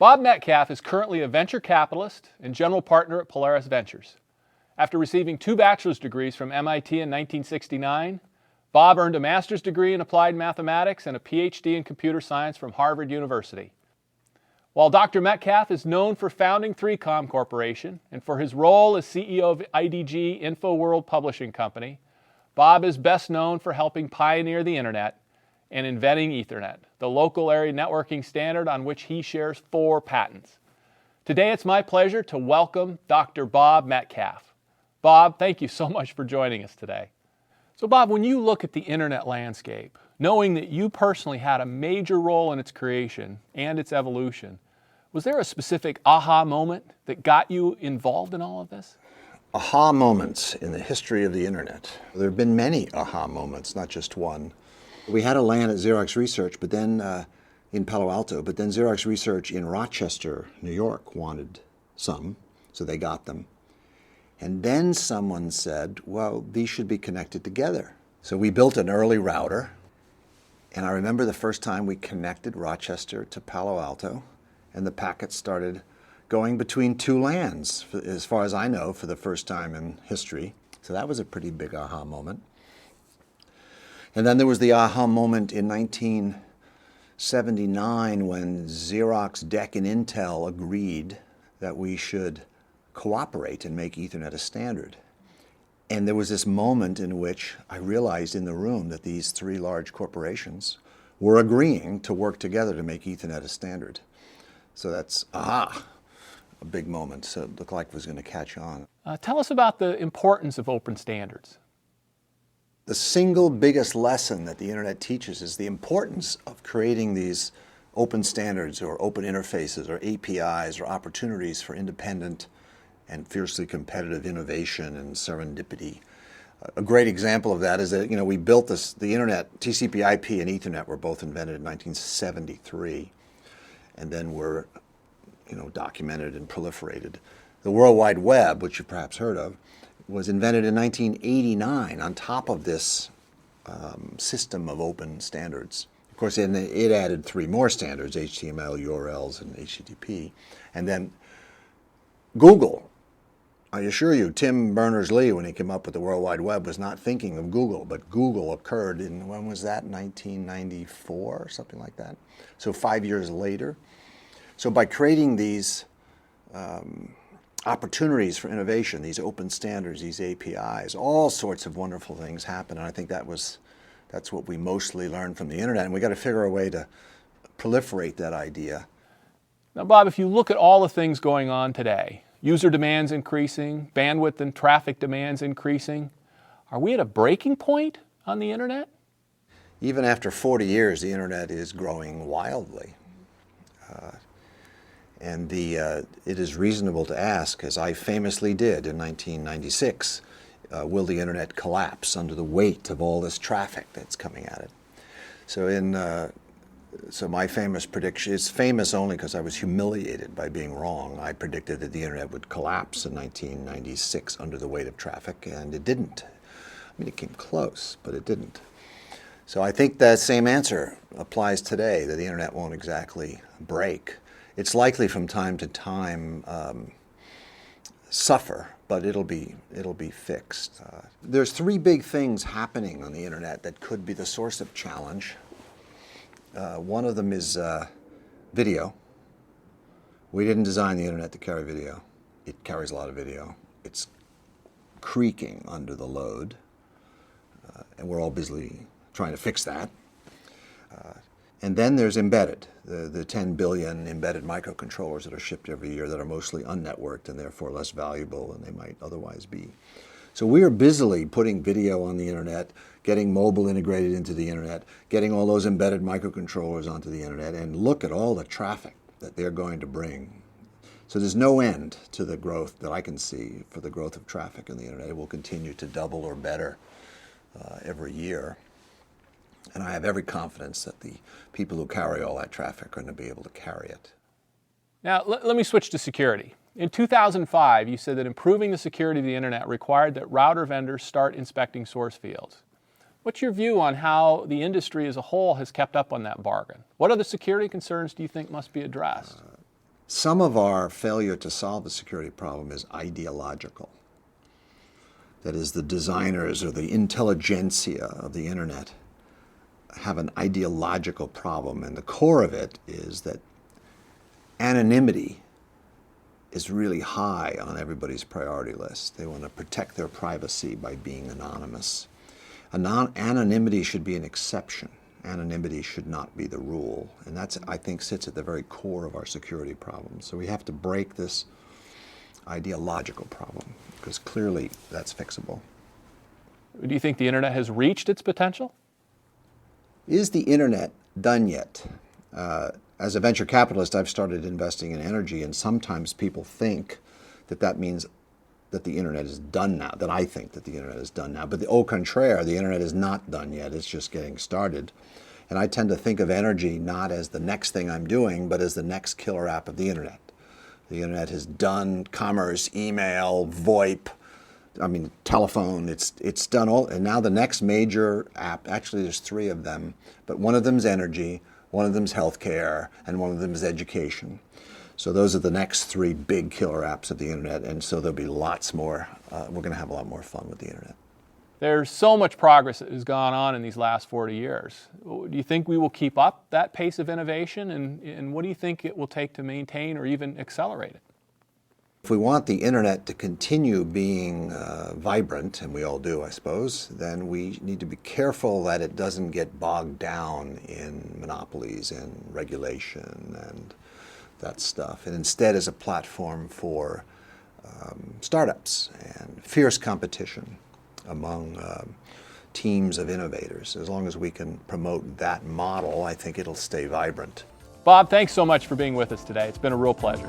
Bob Metcalfe is currently a venture capitalist and general partner at Polaris Ventures. After receiving 2 bachelor's degrees from MIT in 1969, Bob earned a master's degree in applied mathematics and a PhD in computer science from Harvard University. While Dr. Metcalfe is known for founding 3Com Corporation and for his role as CEO of IDG InfoWorld Publishing Company, Bob is best known for helping pioneer the Internet and inventing Ethernet, the local area networking standard on which he shares 4 patents. Today it's my pleasure to welcome Dr. Bob Metcalfe. Bob, thank you so much for joining us today. So Bob, when you look at the Internet landscape, knowing that you personally had a major role in its creation and its evolution, was there a specific aha moment that got you involved in all of this? Aha moments in the history of the Internet. There have been many aha moments, not just one. We had a land at Xerox Research, but then in Palo Alto, but then Xerox Research in Rochester, New York wanted some, so they got them. And then someone said, well, these should be connected together. So we built an early router, and I remember the first time we connected Rochester to Palo Alto, and the packets started going between 2 lands, as far as I know, for the first time in history. So that was a pretty big aha moment. And then there was the aha moment in 1979 when Xerox, DEC, and Intel agreed that we should cooperate and make Ethernet a standard. And there was this moment in which I realized in the room that these 3 large corporations were agreeing to work together to make Ethernet a standard. So that's, a big moment. So it looked like it was going to catch on. Tell us about the importance of open standards. The single biggest lesson that the Internet teaches is the importance of creating these open standards or open interfaces or APIs or opportunities for independent and fiercely competitive innovation and serendipity. A great example of that is that we built the Internet, TCP/IP and Ethernet were both invented in 1973, and then were documented and proliferated. The World Wide Web, which you've perhaps heard of, was invented in 1989 on top of this system of open standards. Of course, it added 3 more standards, HTML, URLs, and HTTP. And then Google, I assure you, Tim Berners-Lee, when he came up with the World Wide Web, was not thinking of Google, but Google occurred in, when was that, 1994 or something like that? So 5 years later. So by creating these opportunities for innovation, these open standards, these APIs, all sorts of wonderful things happen. And I think that's what we mostly learned from the Internet. And we got to figure a way to proliferate that idea. Now, Bob, if you look at all the things going on today, user demands increasing, bandwidth and traffic demands increasing, are we at a breaking point on the Internet? Even after 40 years, the Internet is growing wildly. And it is reasonable to ask, as I famously did in 1996, will the Internet collapse under the weight of all this traffic that's coming at it? So my famous prediction is famous only because I was humiliated by being wrong. I predicted that the Internet would collapse in 1996 under the weight of traffic, and it didn't. I mean, it came close, but it didn't. So I think that same answer applies today, that the Internet won't exactly break. It's likely from time to time suffer, but it'll be fixed. There's 3 big things happening on the Internet that could be the source of challenge. One of them is video. We didn't design the Internet to carry video. It carries a lot of video. It's creaking under the load, and we're all busily trying to fix that. And then there's embedded, the 10 billion embedded microcontrollers that are shipped every year that are mostly unnetworked and therefore less valuable than they might otherwise be. So we are busily putting video on the Internet, getting mobile integrated into the Internet, getting all those embedded microcontrollers onto the Internet, and look at all the traffic that they're going to bring. So there's no end to the growth that I can see for the growth of traffic in the Internet. It will continue to double or better every year. And I have every confidence that the people who carry all that traffic are going to be able to carry it. Now, let me switch to security. In 2005, you said that improving the security of the Internet required that router vendors start inspecting source fields. What's your view on how the industry as a whole has kept up on that bargain? What other security concerns do you think must be addressed? Some of our failure to solve the security problem is ideological. That is, the designers or the intelligentsia of the internet have an ideological problem, and the core of it is that anonymity is really high on everybody's priority list. They want to protect their privacy by being anonymous. Anonymity should be an exception. Anonymity should not be the rule. And that's, I think, sits at the very core of our security problem. So we have to break this ideological problem, because clearly that's fixable. Do you think the internet has reached its potential? Is the internet done yet? As a venture capitalist, I've started investing in energy, and sometimes people think that that means that the internet is done now, that I think that the internet is done now. But au contraire, the internet is not done yet. It's just getting started. And I tend to think of energy not as the next thing I'm doing, but as the next killer app of the internet. The internet has done commerce, email, VoIP, telephone, it's done all, and now the next major app, actually there's three of them, but one of them's energy, one of them's healthcare, and one of them is education. So those are the next three big killer apps of the internet, and so there'll be lots more. We're going to have a lot more fun with the internet. There's so much progress that has gone on in these last 40 years. Do you think we will keep up that pace of innovation, and what do you think it will take to maintain or even accelerate it? If we want the internet to continue being vibrant, and we all do, I suppose, then we need to be careful that it doesn't get bogged down in monopolies and regulation and that stuff, and instead is a platform for startups and fierce competition among teams of innovators. As long as we can promote that model, I think it'll stay vibrant. Bob, thanks so much for being with us today. It's been a real pleasure.